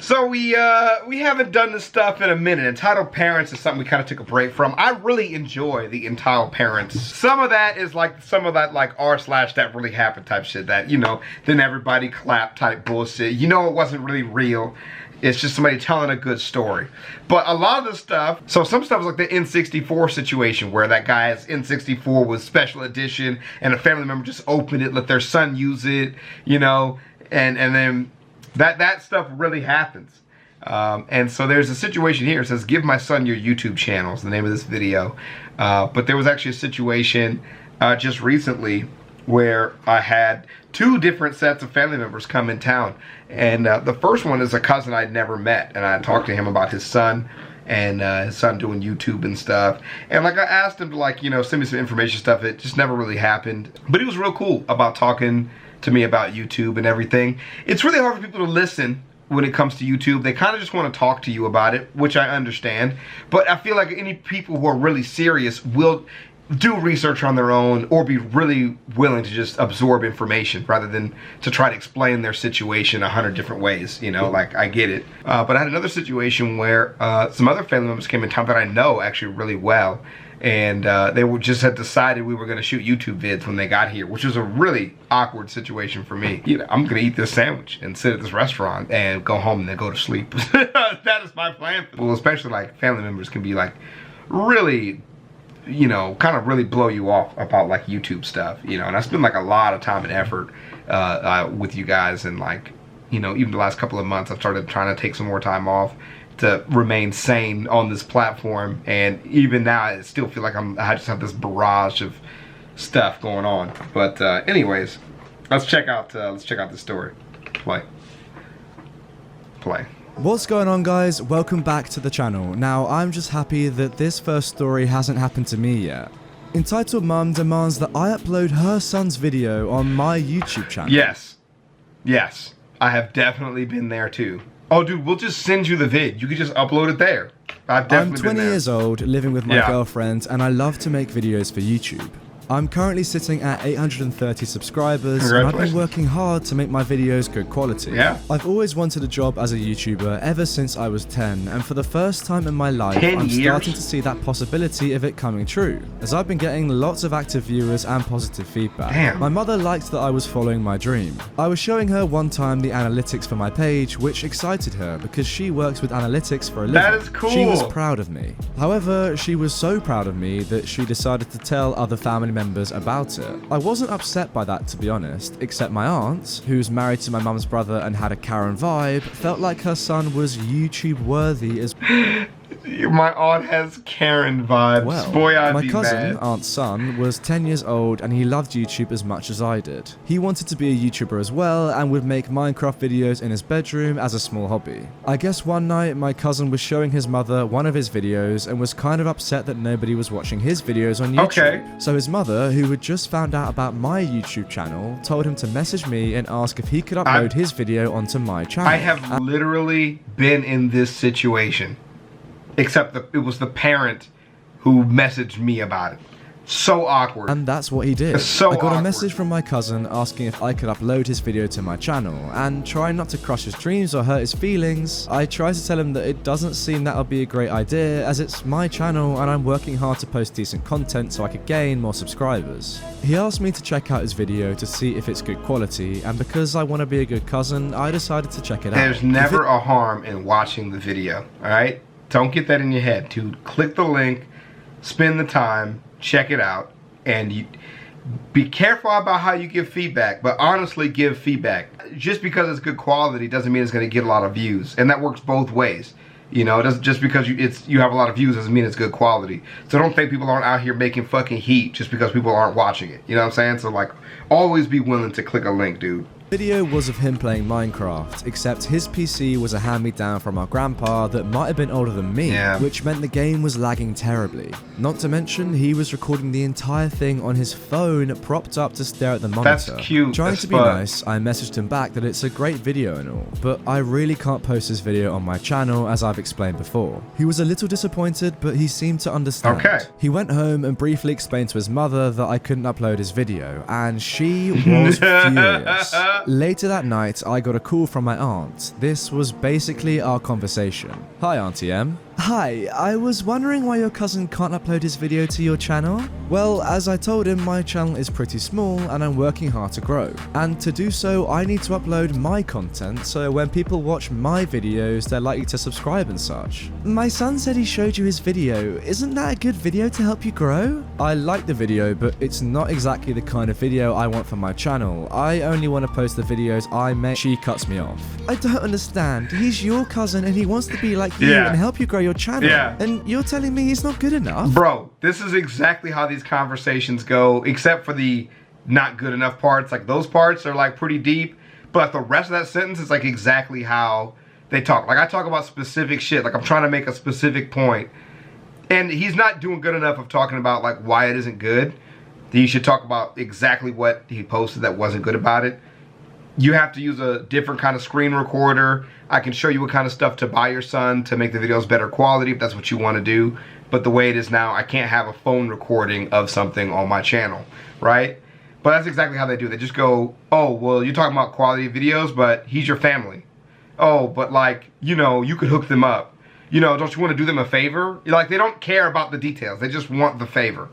So we haven't done this stuff in a minute. Entitled Parents is something we kind of took a break from. I really enjoy the Entitled Parents. Some of that is like like r/that really happened type shit that, you know, then everybody clap type bullshit. You know, it wasn't really real. It's just somebody telling a good story. But a lot of the stuff, so some stuff is like the N64 situation where that guy's N64 was special edition and a family member just opened it, let their son use it, you know, and then that stuff really happens. And so there's a situation here. It says, give my son your YouTube channel is the name of this video. But there was actually a situation just recently where I had 2 different sets of family members come in town. And the first one is a cousin I'd never met. And I talked to him about his son and his son doing YouTube and stuff. And like I asked him to, like, you know, send me some information stuff. It just never really happened. But he was real cool about talking to me about YouTube and everything. It's really hard for people to listen when it comes to YouTube. They kind of just want to talk to you about it, which I understand. But I feel like any people who are really serious will do research on their own or be really willing to just absorb information rather than to try to explain their situation 100 different ways. You know, like, I get it. But I had another situation where some other family members came in town that I know actually really well. And they just had decided we were going to shoot YouTube vids when they got here, which was a really awkward situation for me. You know, I'm going to eat this sandwich and sit at this restaurant and go home and then go to sleep. That is my plan. Well, especially like family members can be like really, you know, kind of really blow you off about like YouTube stuff, you know. And I spend like a lot of time and effort with you guys, and like, you know, even the last couple of months I've started trying to take some more time off to remain sane on this platform, and even now I still feel like I just have this barrage of stuff going on. But anyways, let's check out the story. Play. What's going on, guys? Welcome back to the channel. Now, I'm just happy that this first story hasn't happened to me yet. Entitled Mum demands that I upload her son's video on my YouTube channel. Yes, I have definitely been there too. Oh, dude, we'll just send you the vid. You can just upload it there. I'm 20 years old, living with my girlfriend, and I love to make videos for YouTube. I'm currently sitting at 830 subscribers, and I've been working hard to make my videos good quality. Yeah. I've always wanted a job as a YouTuber ever since I was 10, and for the first time in my life, I'm starting to see that possibility of it coming true, as I've been getting lots of active viewers and positive feedback. Damn. My mother liked that I was following my dream. I was showing her one time the analytics for my page, which excited her because she works with analytics for a living. That is cool. She was proud of me. However, she was so proud of me that she decided to tell other family members about it. I wasn't upset by that, to be honest, except my aunt, who's married to my mum's brother and had a Karen vibe, felt like her son was YouTube worthy as My aunt has Karen vibes. well. Boy, I'd My be cousin, mad. aunt's son, was 10 years old and he loved YouTube as much as I did. He wanted to be a YouTuber as well and would make Minecraft videos in his bedroom as a small hobby. I guess one night my cousin was showing his mother one of his videos and was kind of upset that nobody was watching his videos on YouTube. Okay. So his mother, who had just found out about my YouTube channel, told him to message me and ask if he could upload his video onto my channel. I have literally been in this situation. Except it was the parent who messaged me about it. So awkward. And that's what he did. So I got awkward. a message from my cousin asking if I could upload his video to my channel, and trying not to crush his dreams or hurt his feelings, I tried to tell him that it doesn't seem that would be a great idea, as it's my channel and I'm working hard to post decent content so I could gain more subscribers. He asked me to check out his video to see if it's good quality, and because I want to be a good cousin, I decided to check it out. There's never a harm in watching the video, alright? Don't get that in your head. Dude, click the link, spend the time, check it out, and you be careful about how you give feedback, but honestly give feedback. Just because it's good quality doesn't mean it's going to get a lot of views, and that works both ways. You know, it doesn't, just because you have a lot of views doesn't mean it's good quality. So don't think people aren't out here making fucking heat just because people aren't watching it. You know what I'm saying? So like, always be willing to click a link, dude. Video was of him playing Minecraft, except his PC was a hand-me-down from our grandpa that might have been older than me, which meant the game was lagging terribly. Not to mention, he was recording the entire thing on his phone, propped up to stare at the monitor. That's cute. Trying to be nice, I messaged him back that it's a great video and all, but I really can't post this video on my channel as I've explained before. He was a little disappointed, but he seemed to understand. Okay. He went home and briefly explained to his mother that I couldn't upload his video, and she was furious. Later that night, I got a call from my aunt. This was basically our conversation. Hi, Auntie M. Hi, I was wondering why your cousin can't upload his video to your channel? Well, as I told him, my channel is pretty small and I'm working hard to grow. And to do so, I need to upload my content, so when people watch my videos, they're likely to subscribe and such. My son said he showed you his video. Isn't that a good video to help you grow? I like the video, but it's not exactly the kind of video I want for my channel. I only want to post the videos I make. She cuts me off. I don't understand. He's your cousin and he wants to be like you and help you grow your channel. And you're telling me he's not good enough? Bro, this is exactly how these conversations go, except for the not good enough parts. Like, those parts are like pretty deep, but the rest of that sentence is like exactly how they talk. Like, I talk about specific shit. Like, I'm trying to make a specific point, and he's not doing good enough of talking about like why it isn't good. You should talk about exactly what he posted that wasn't good about it. You have to use a different kind of screen recorder. I can show you what kind of stuff to buy your son to make the videos better quality if that's what you want to do. But the way it is now, I can't have a phone recording of something on my channel, right? But that's exactly how they do. They just go, oh, well, you're talking about quality videos, but he's your family. Oh, but like, you know, you could hook them up. You know, don't you want to do them a favor? Like, they don't care about the details. They just want the favor.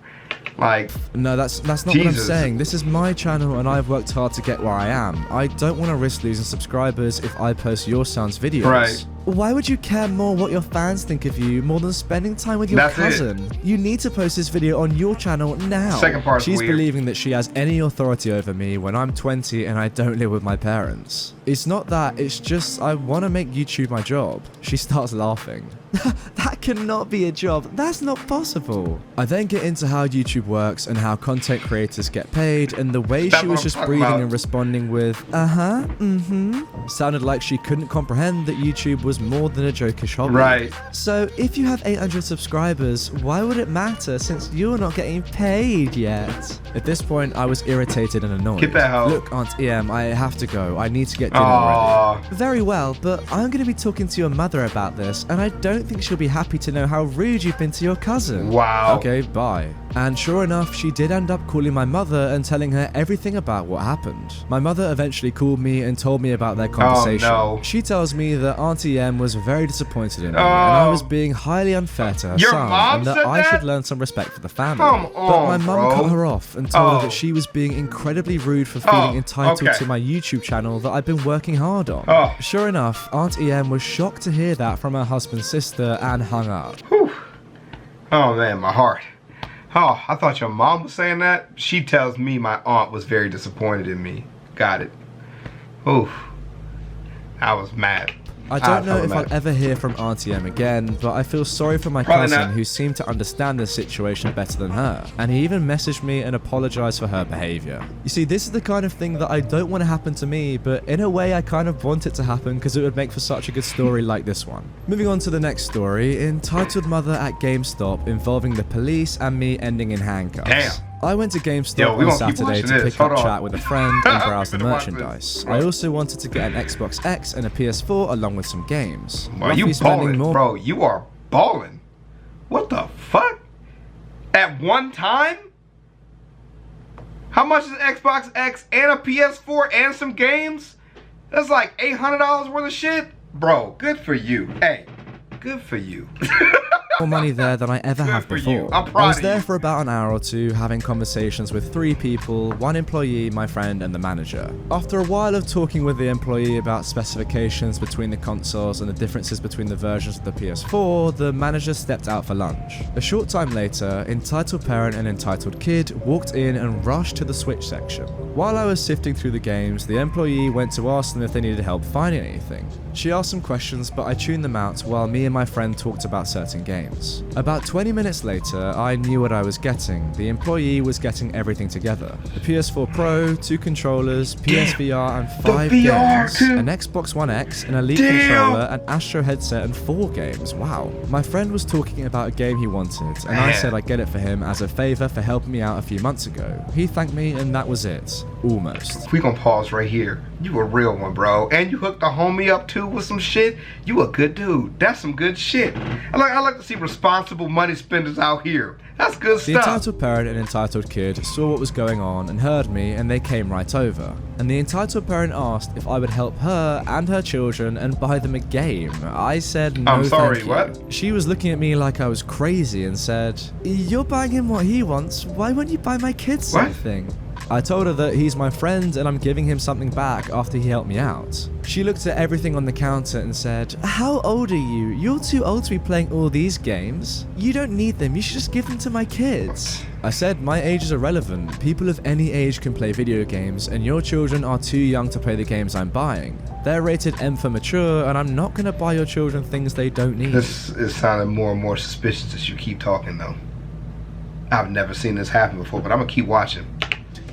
Like, no, that's not what I'm saying. This is my channel and I've worked hard to get where I am. I don't want to risk losing subscribers if I post your son's videos. Right. Why would you care more what your fans think of you more than spending time with your cousin? You need to post this video on your channel now. Second part's She's weird. believing that she has any authority over me when I'm 20 and I don't live with my parents. It's not that, it's just I want to make YouTube my job. She starts laughing. That cannot be a job. That's not possible. I then get into how YouTube works and how content creators get paid, and the way she was just breathing and responding with sounded like she couldn't comprehend that YouTube was more than a jokish hobby. Right. So if you have 800 subscribers, why would it matter since you're not getting paid yet? At this point, I was irritated and annoyed. Get that hoe. Look, Aunt EM, I have to go. I need to get dinner already. Very well, but I'm going to be talking to your mother about this, and I don't think she'll be happy to know how rude you've been to your cousin. Wow. Okay, bye. And sure enough, she did end up calling my mother and telling her everything about what happened. My mother eventually called me and told me about their conversation. Oh, no. She tells me that Auntie M was very disappointed in me, and I was being highly unfair to her Your son, mom and that said I that? should learn some respect for the family. Come on, but my mum bro. cut her off and told her that she was being incredibly rude for feeling entitled to my YouTube channel that I've been working hard on. Sure enough, Aunt EM was shocked to hear that from her husband's sister and hung up. Whew. Oh man, my heart. Oh, I thought your mom was saying that. She tells me my aunt was very disappointed in me. Got it. Oof. I was mad. I don't know if I'll ever hear from Auntie M again, but I feel sorry for my cousin who seemed to understand the situation better than her. And he even messaged me and apologized for her behavior. You see, this is the kind of thing that I don't want to happen to me, but in a way I kind of want it to happen because it would make for such a good story like this one. Moving on to the next story, entitled Mother at GameStop, involving the police and me ending in handcuffs. Damn. I went to GameStop on Saturday to pick up chat with a friend and browse the merchandise. I also wanted to get an Xbox X and a PS4 along with some games. Well, you balling, bro. You are balling. What the fuck? At one time? How much is Xbox X and a PS4 and some games? That's like $800 worth of shit? Bro, good for you. Hey, good for you. More money there than I ever have before. I was there for about an hour or two having conversations with 3 people, 1 employee, my friend, and the manager. After a while of talking with the employee about specifications between the consoles and the differences between the versions of the PS4, the manager stepped out for lunch. A short time later, entitled parent and entitled kid walked in and rushed to the Switch section. While I was sifting through the games, the employee went to ask them if they needed help finding anything. She asked some questions, but I tuned them out while me and my friend talked about certain games. About 20 minutes later, I knew what I was getting. The employee was getting everything together. The PS4 Pro, 2 controllers, PSVR and 5 games, an Xbox One X, an Elite controller, an Astro headset and 4 games. Wow. My friend was talking about a game he wanted, and I said I'd get it for him as a favor for helping me out a few months ago. He thanked me and that was it. Almost. We gonna pause right here. You a real one, bro. And you hooked the homie up too with some shit. You a good dude. That's some good shit. I like to see responsible money spenders out here. That's good The stuff. entitled parent and entitled kid saw what was going on and heard me, and they came right over. And the entitled parent asked if I would help her and her children and buy them a game. I said no. I'm sorry, thank you. what? She was looking at me like I was crazy and said, "You're buying him what he wants. Why won't you buy my kids What? something?" I told her that he's my friend and I'm giving him something back after he helped me out. She looked at everything on the counter and said, "How old are you? You're too old to be playing all these games. You don't need them, you should just give them to my kids." I said my age is irrelevant. People of any age can play video games and your children are too young to play the games I'm buying. They're rated M for mature and I'm not going to buy your children things they don't need. This is sounding more and more suspicious as you keep talking though. I've never seen this happen before, but I'm going to keep watching.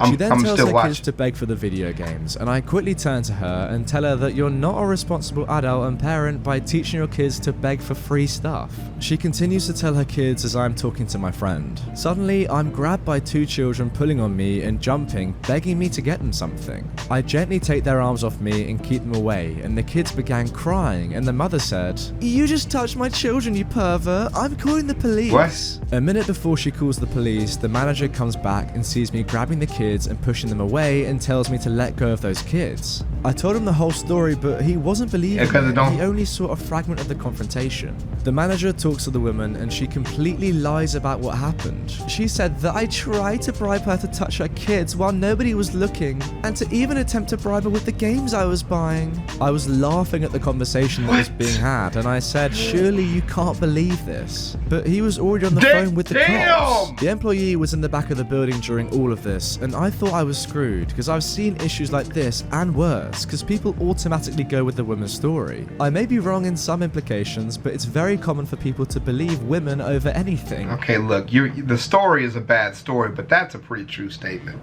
She then I'm tells still her watching. kids to beg for the video games, and I quickly turn to her and tell her that you're not a responsible adult and parent by teaching your kids to beg for free stuff. She continues to tell her kids as I'm talking to my friend. Suddenly, I'm grabbed by two children pulling on me and jumping, begging me to get them something. I gently take their arms off me and keep them away, and the kids began crying, and the mother said, "You just touched my children, you pervert. I'm calling the police." What? A minute before she calls the police, the manager comes back and sees me grabbing the kids and pushing them away and tells me to let go of those kids. I told him the whole story, but he wasn't believing it. He only saw a fragment of the confrontation. The manager talks to the woman and she completely lies about what happened. She said that I tried to bribe her to touch her kids while nobody was looking and to even attempt to bribe her with the games I was buying. I was laughing at the conversation that was being had and I said, "Surely you can't believe this." But he was already on the phone with the cops. The employee was in the back of the building during all of this and I thought I was screwed because I've seen issues like this and worse because people automatically go with the woman's story. I may be wrong in some implications, but it's very common for people to believe women over anything. Okay, look, the story is a bad story, but that's a pretty true statement.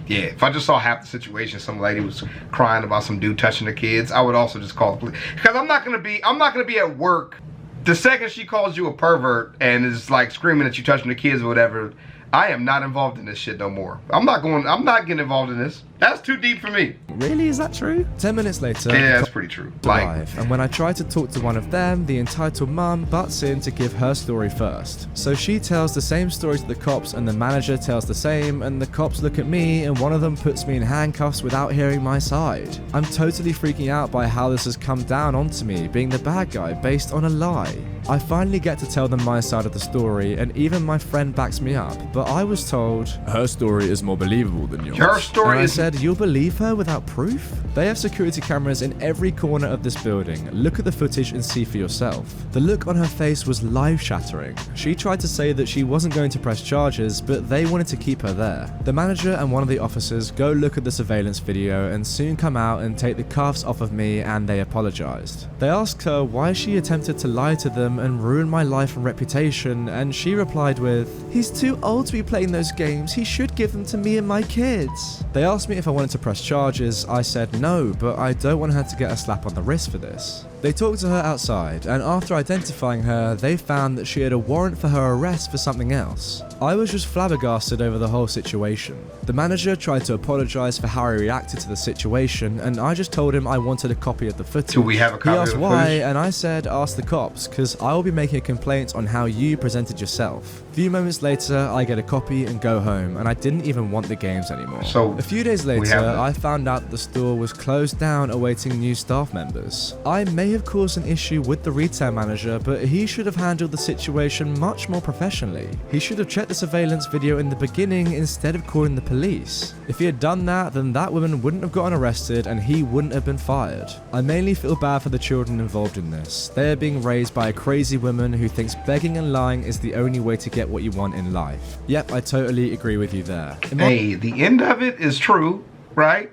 Yeah, if I just saw half the situation, some lady was crying about some dude touching her kids, I would also just call the police. Because I'm not gonna be at work the second she calls you a pervert and is like screaming at you touching the kids or whatever. I am not involved in this shit no more. I'm not getting involved in this. That's too deep for me. Really? Is that true? 10 minutes later, yeah, that's pretty true. And when I try to talk to one of them, the entitled mum butts in to give her story first. So she tells the same story to the cops and the manager tells the same and the cops look at me and one of them puts me in handcuffs without hearing my side. I'm totally freaking out by how this has come down onto me, being the bad guy based on a lie. I finally get to tell them my side of the story and even my friend backs me up, but I was told, "Her story is more believable than yours." Your story and I is... said, "You'll believe her without proof?" They have security cameras in every corner of this building. Look at the footage and see for yourself. The look on her face was life-shattering. She tried to say that she wasn't going to press charges, but they wanted to keep her there. The manager and one of the officers go look at the surveillance video and soon come out and take the cuffs off of me and they apologized. They asked her why she attempted to lie to them and ruin my life and reputation, and she replied with, "He's too old to be playing those games. He should give them to me and my kids." They asked me if I wanted to press charges. I said no, but I don't want her to get a slap on the wrist for this. They talked to her outside, and after identifying her, they found that she had a warrant for her arrest for something else. I was just flabbergasted over the whole situation. The manager tried to apologize for how he reacted to the situation, and I just told him I wanted a copy of the footage. Do we have a copy He asked of the why, footage? and I said ask the cops, because I will be making a complaint on how you presented yourself. A few moments later, I get a copy and go home, and I didn't even want the games anymore. So a few days later, I found out the store was closed down awaiting new staff members. I may have caused an issue with the retail manager, but he should have handled the situation much more professionally. He should have checked the surveillance video in the beginning instead of calling the police. If he had done that, then that woman wouldn't have gotten arrested and he wouldn't have been fired. I mainly feel bad for the children involved in this. They are being raised by a crazy woman who thinks begging and lying is the only way to get what you want in life. Yep, I totally agree with you there. Hey, the end of it is true, right?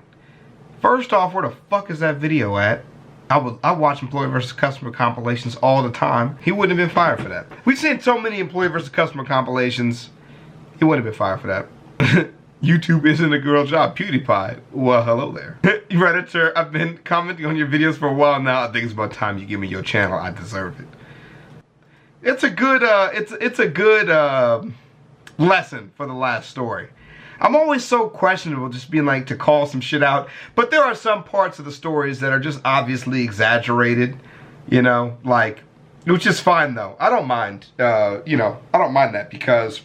First off, where the fuck is that video at? I watch employee versus customer compilations all the time. He wouldn't have been fired for that. We've seen so many employee versus customer compilations. He wouldn't have been fired for that. YouTube isn't a girl job. PewDiePie. Well, hello there. Redditor, I've been commenting on your videos for a while now. I think it's about time you give me your channel. I deserve it. It's a good lesson for the last story. I'm always so questionable just being like to call some shit out, but there are some parts of the stories that are just obviously exaggerated, you know, like Which is fine though. I don't mind, you know, I don't mind that, because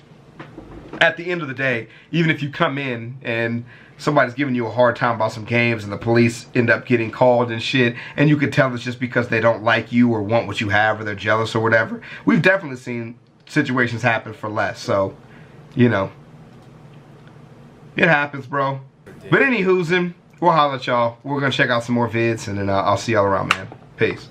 at the end of the day, even if you come in and somebody's giving you a hard time about some games and the police end up getting called and shit, and you could tell it's just because they don't like you or want what you have or they're jealous or whatever. We've definitely seen situations happen for less, so, you know, it happens, bro. But anywho's, we'll holler at y'all. We're gonna check out some more vids, and then I'll see y'all around, man. Peace.